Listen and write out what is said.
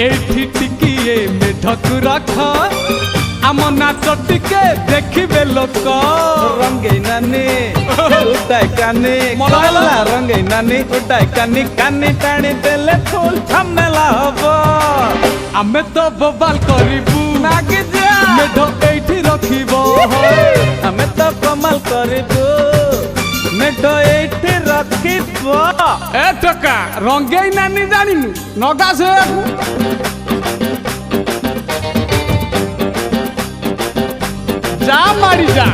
এইଠି ଟିକିଏ ମେଢକୁ ରଖ ଆମ ନାଚ ଟିକେ ଦେଖିବେ ଲୋକ। ରଙ୍ଗେଇ ନାନୀ ଉଡାଇ କାନି ମଲା ରଙ୍ଗେଇ ନାନୀ ଉଡାଇ କାନି କାନି ଟାଣି ଦେଲେ ଫୁଲ ଝାମେଲା ହବ। ଆମେ ତ ବୋବାଲ କରିବୁ ନାଗିଯା ମେଢ ଏଇଠି ରଖିବ। ଆମେ ତ କମାଲ କରିବୁ ମେଢ ଏଇଠି ରଖିବ। ଏ ଟକା ରଙ୍ଗେଇ ନାନୀ ଜାଣିନୁ ନଗା ସେ ଯା ମାରି ଯା।